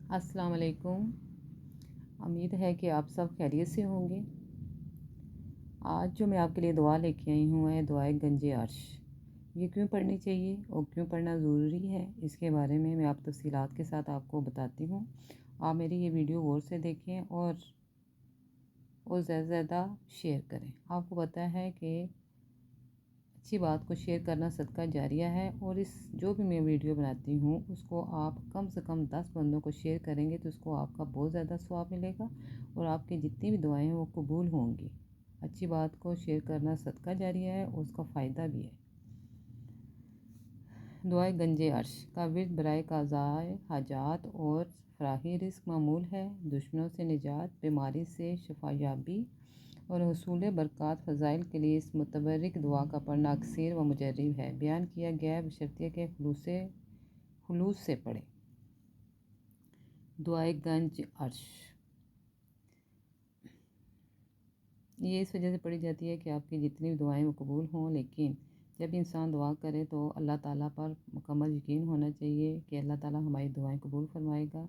السلام علیکم۔ امید ہے کہ آپ سب خیریت سے ہوں گے۔ آج جو میں آپ کے لیے دعا لے کے آئی ہوں ہے دعائے گنج عرش۔ یہ کیوں پڑھنی چاہیے اور کیوں پڑھنا ضروری ہے، اس کے بارے میں آپ تفصیلات کے ساتھ آپ کو بتاتی ہوں۔ آپ میری یہ ویڈیو غور سے دیکھیں اور زیادہ سے زیادہ شیئر کریں۔ آپ کو پتہ ہے کہ اچھی بات کو شیئر کرنا صدقہ جاریہ ہے، اور جو بھی میں ویڈیو بناتی ہوں اس کو آپ کم سے کم 10 بندوں کو شیئر کریں گے تو اس کو آپ کا بہت زیادہ ثواب ملے گا، اور آپ کی جتنی بھی دعائیں ہیں وہ قبول ہوں گی۔ اچھی بات کو شیئر کرنا صدقہ جاریہ ہے اور اس کا فائدہ بھی ہے۔ دعائے گنج عرش کا ورد برائے قضائے حاجات اور فراخی رزق معمول ہے، دشمنوں سے نجات، بیماری سے شفا یابی اور حصول برکات فضائل کے لیے اس متبرک دعا کا پڑھنا اکثر و مجرب ہے۔ بیان کیا گیا ہے بشرطیہ کہ خلوص سے پڑھیں۔ دعائے گنج عرش یہ اس وجہ سے پڑھی جاتی ہے کہ آپ کی جتنی بھی دعائیں وہ قبول ہوں، لیکن جب انسان دعا کرے تو اللہ تعالیٰ پر مکمل یقین ہونا چاہیے کہ اللہ تعالیٰ ہماری دعائیں قبول فرمائے گا۔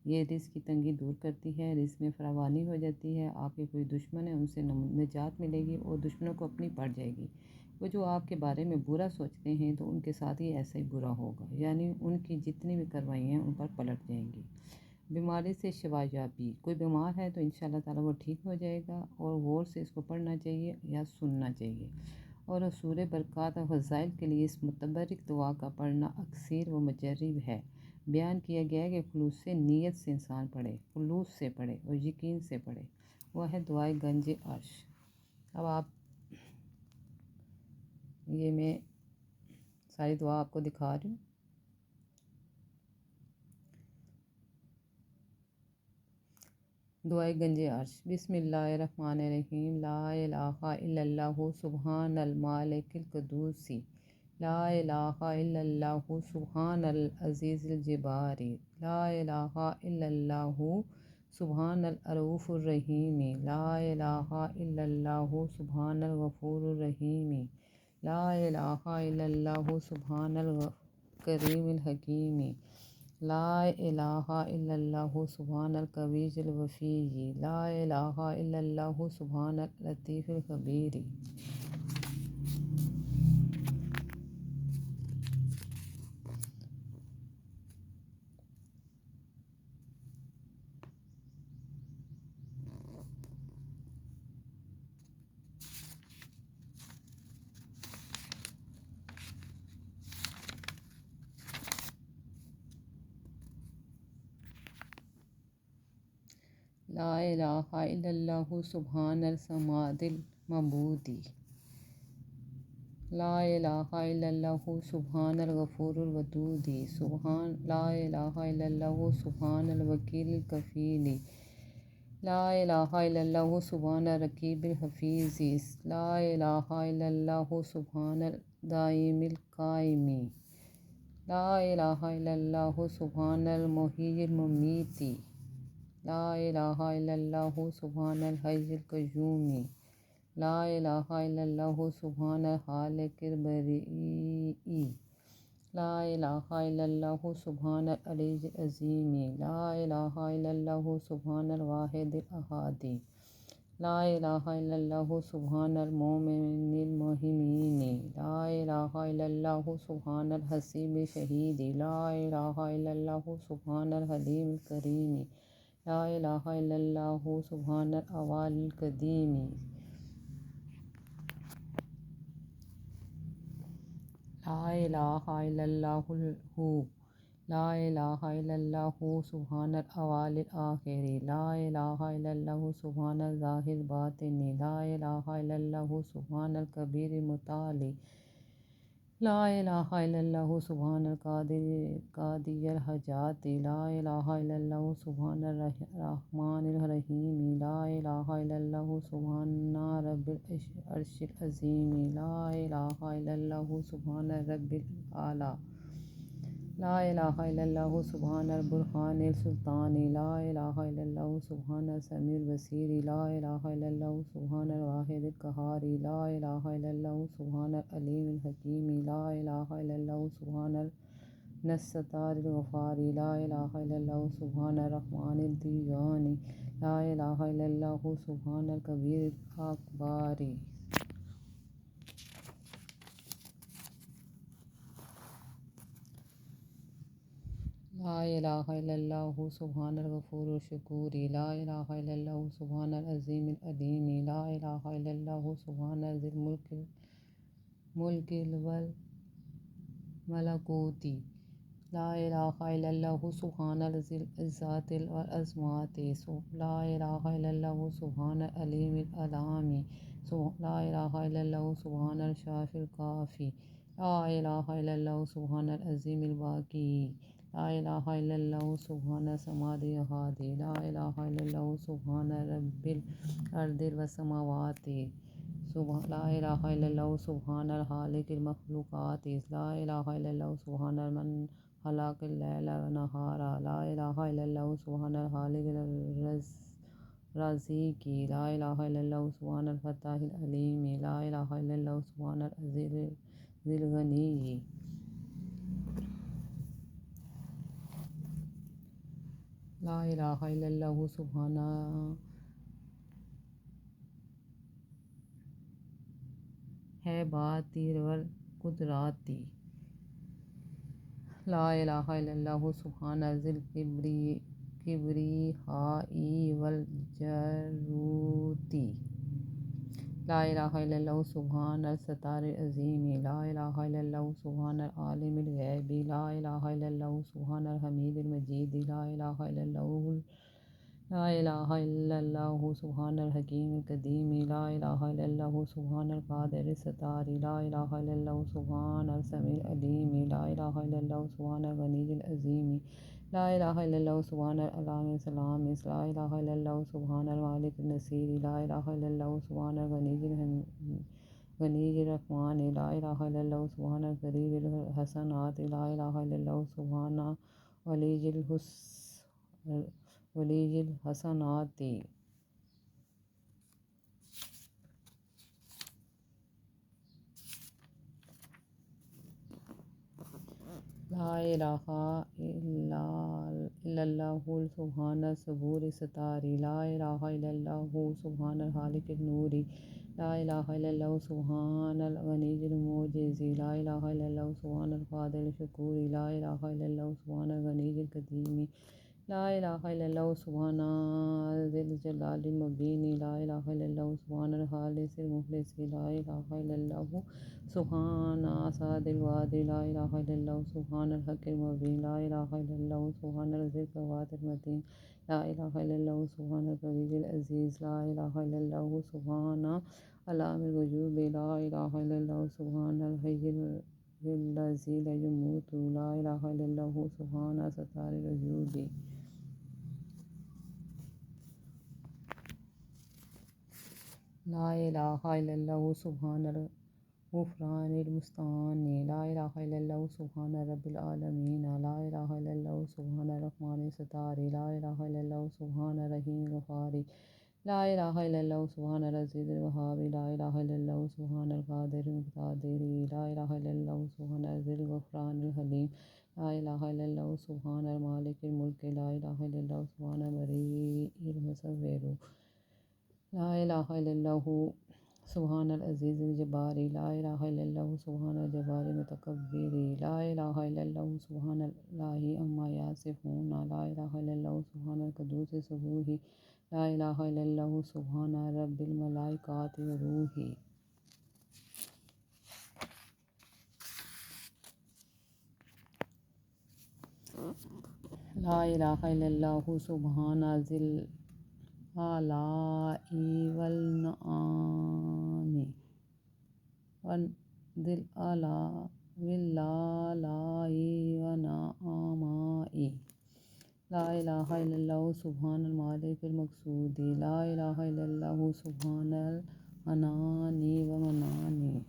یہ رزق کی تنگی دور کرتی ہے، رزق میں فراوانی ہو جاتی ہے، آپ کے کوئی دشمن ہے ان سے نجات ملے گی اور دشمنوں کو اپنی پڑ جائے گی۔ وہ جو آپ کے بارے میں برا سوچتے ہیں تو ان کے ساتھ ہی ایسا ہی برا ہوگا، یعنی ان کی جتنی بھی کارروائیاں ہیں ان پر پلٹ جائیں گی۔ بیماری سے شفا یابی، کوئی بیمار ہے تو انشاءاللہ تعالیٰ وہ ٹھیک ہو جائے گا، اور غور سے اس کو پڑھنا چاہیے یا سننا چاہیے۔ اور حصول برکات اور فضائل کے لیے اس متبرک دعا کا پڑھنا اکثر و مجرب ہے۔ بیان کیا گیا ہے کہ خلوص سے نیت سے انسان پڑھے، خلوص سے پڑھے اور یقین سے پڑھے۔ وہ ہے دعائے گنج عرش۔ اب یہ میں ساری دعا آپ کو دکھا رہی ہوں۔ دعائے گنج عرش۔ بسم اللہ الرحمن الرحیم۔ لا الہ الا اللہ سبحان المالک القدوس، لا الہ الا اللہ سبحان العزیز الجبار، لا الہ الا اللہ سبحان الرؤوف الرحیم، لا الہ الا اللہ سبحان الغفور الرحیم، لا الہ الا اللہ سبحان الکریم الحکیم، لا الہ الا اللہ سبحان القوی الوفی، لا الہ الا اللہ سبحان اللطیف الخبیر۔ لا الہ الا اللہ سبحان الصمد المعبود، لا الہ الا اللہ سبحان الغفور الودود، لا الہ الا اللہ سبحان الوکیل الکفیل، لا الہ الا اللہ سبحان الرقیب الحفیظ، لا الہ الا اللہ سبحان الدائم القائم، لا الہ الا اللہ سبحان المحیی الممیت، لا الہ الا اللہ سبحان الحی القیوم، لا الہ الا اللہ سبحان الخالق البریء، لا الہ الا اللہ سبحان العلی العظیم، لا الہ الا اللہ سبحان الواحد الاحد، لا الہ الا اللہ سبحان المؤمن المہیمن، لا الہ الا اللہ سبحان الحسیب الشہید، لا الہ الا اللہ سبحان الحلیم الکریم، لا الہ الا اللہ سبحان الاول القدیم، لا الہ الا اللہ لا الہ الا اللہ سبحان الاول الآخر، لا الہ الا اللہ سبحان الظاہر الباطن، لا الہ الا اللہ سبحان الکبیر المتعال، لا الہ الا اللہ سبحان القاضی الحاجات، لا الہ الا اللہ سبحان الرحمن الرحیم، لا الہ الا اللہ سبحان رب العرش العظیم، لا الہ الا اللہ سبحان رب الاعلی، لا الہ الا اللہ سبحان البرہان السلطان، لا الہ الا اللہ سبحان السمیع البصیر، لا الہ الا اللہ سبحان الواحد القہار، لا الہ الا اللہ سبحان العلیم الحکیم، لا الہ الا اللہ سبحان نستار الغفاری لا الہ الا اللہ سبحان الرحمن الدیانی لا الہ الا اللہ سبحان الکبیر الاکباری لا الہ الا اللہ سبحان الغفور الشکور لا الہ الا اللہ سبحان العظیم العلیم لا الہ الا اللہ سبحان ذی الملک والملکوت لا الہ الا اللہ سبحان ذی العزت والعظمت لا الہ الا اللہ سبحان العلیم العلام لا الہ الا اللہ سبحان الشافی الکافی لا الہ الا اللہ سبحان العظیم الباقی لا الہ الا اللہ سبحان الصمد الاحد لا الہ الا اللہ سبحان رب الارض والسماوات لا الہ الا اللہ سبحان الخالق المخلوقات لا الہ الا اللہ سبحان من خلق اللیل والنہار لا الہ الا اللہ سبحان الخالق الرازق لا الہ الا اللہ سبحان الفتاح العلیم لا الہ الا اللہ سبحان العزیز ذی الغنی لا الہ الا اللہ سبحان ہیباتی والقدراتی لا الہ الا اللہ سبحان ذی الکبریاء والجبروت لا الہ الا اللہ سبحان الستار العظیم لا الہ الا اللہ سبحان عالم الغیب لا الہ الا اللہ سبحان الحمید المجید لا الہ الا اللہ سبحان الحکیم القدیم لا الہ الا اللہ سبحان القادر الستار لا الہ الا اللہ سبحان السمیع العلیم لا الہ الا اللہ سبحان الغنی العظیم لا الہ الا اللہ سبحان العلام السلام لا الہ الا اللہ سبحان المالک النصیر لا الہ الا اللہ سبحان الغنی الرحمن لا الہ الا اللہ سبحان القریب الحسنات لا الہ الا اللہ سبحان ولی الحسنات لا الہ الا اللہ سبحان الصبور الستار لا الہ الا اللہ سبحان الخالق النور لا الہ الا اللہ سبحان الغنی المعجز لا الہ الا اللہ سبحان القادر الشکور لا الہ الا اللہ سبحان الغنی القدیم لا الہ الا اللہ سبحان ذی الجلال المبین لا الہ الا اللہ سبحان الخالص المخلص لا الہ الا اللہ سبحان اسد الوعد لا الہ الا اللہ سبحان الحق المبین لا الہ الا اللہ سبحان ذی القوة المتین لا الہ الا اللہ سبحان القوی العزیز لا الہ الا اللہ سبحان علام الغیوب لا الہ الا اللہ سبحان الحی الذی لا یموت لا الہ الا اللہ سبحان ستار العیوب لا الہ الا اللہ سبحان الغفران المستعان لا الہ الا اللہ سبحان رب العالمین لا الہ الا اللہ سبحان الرحمن الستار لا الہ الا اللہ سبحان الرحیم الغفار لا الہ الا اللہ سبحان العزیز الوہاب لا الہ الا اللہ سبحان القادر المقتدر لا الہ الا اللہ سبحان ذی الغفران الحلیم لا الہ الا اللہ سبحان المالک الملک لا الہ الا اللہ سبحان البریء المصور لا الہ الا اللہ سبحان العزیز الجبار لا الہ الا اللہ سبحان الجبار المتکبر لا الہ الا اللہ سبحان اللہ عما یصفون لا الہ الا اللہ سبحان القدوس السبوح لا الہ الا اللہ سبحان رب الملائکۃ والروح لا الہ الا اللہ سبحان ذی الآلاء والنعام ذی الآلاء ونعماء لا الہ الا اللہ سبحان المالک المقصود لا الہ الا اللہ سبحان الحنان ومنان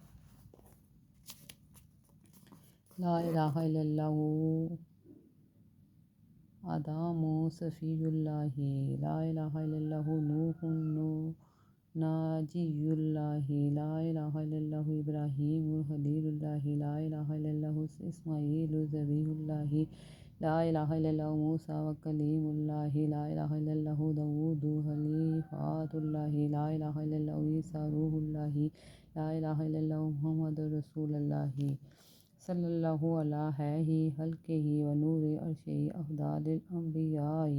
لا الہ الا اللہ آدم صفی اللہ لا الہ الا اللہ نوح ناجی اللہ لا الہ الا اللہ ابراہیم خلیل اللہ لا الہ الا اللہ اسماعیل ذبیح اللہ لا الہ الا اللہ موسیٰ وکلیم اللہ لا الہ الا اللہ داؤد خلیفۃ اللہ لا الہ الا اللہ عیسیٰ روح اللہ لا الہ الا اللہ محمد رسول اللہ صلی اللہ علیہ خلقہ ونور عرشہ افضل الانبیاء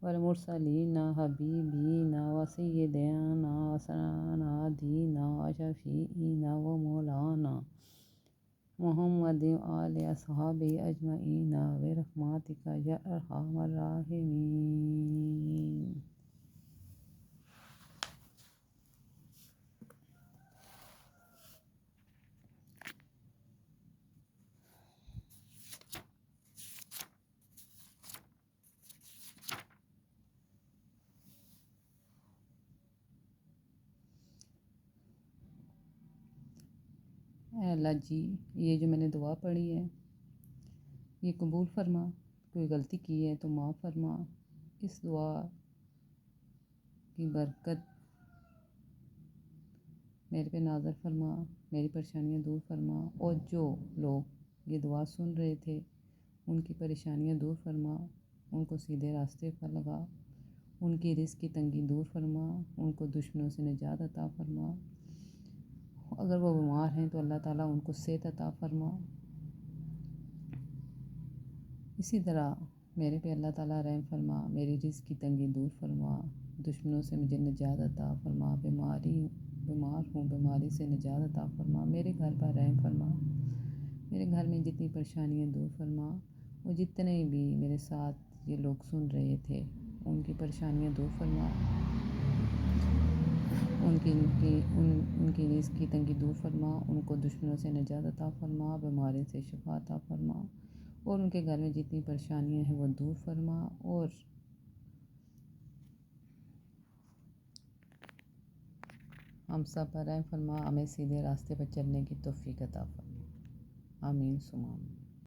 والمرسلین حبیبینا وسیدنا وسندینا وشفیعنا ومولانا محمد آل اصحاب اجمعین برحمتک یا ارحم الراحمین۔ اے اللہ جی، یہ جو میں نے دعا پڑھی ہے یہ قبول فرما، کوئی غلطی کی ہے تو معاف فرما، اس دعا کی برکت میرے پہ نازل فرما، میری پریشانیاں دور فرما، اور جو لوگ یہ دعا سن رہے تھے ان کی پریشانیاں دور فرما، ان کو سیدھے راستے پر لگا، ان کی رزق کی تنگی دور فرما، ان کو دشمنوں سے نجات عطا فرما، اگر وہ بیمار ہیں تو اللہ تعالیٰ ان کو صحت عطا فرما۔ اسی طرح میرے پہ اللہ تعالیٰ رحم فرما، میری رزق کی تنگی دور فرما، دشمنوں سے مجھے نجات عطا فرما، بیمار ہوں بیماری سے نجات عطا فرما، میرے گھر پر رحم فرما، میرے گھر میں جتنی پریشانیاں دور فرما، وہ جتنے بھی میرے ساتھ یہ لوگ سن رہے تھے ان کی پریشانیاں دور فرما، ان کی رزق کی تنگی دور فرما، ان کو دشمنوں سے نجات عطا فرما، بیماری سے شفا عطا فرما، اور ان کے گھر میں جتنی پریشانیاں ہیں وہ دور فرما، اور ہم سب پر رحم فرما، ہمیں سیدھے راستے پر چلنے کی توفیق عطا فرما۔ آمین ثم آمین۔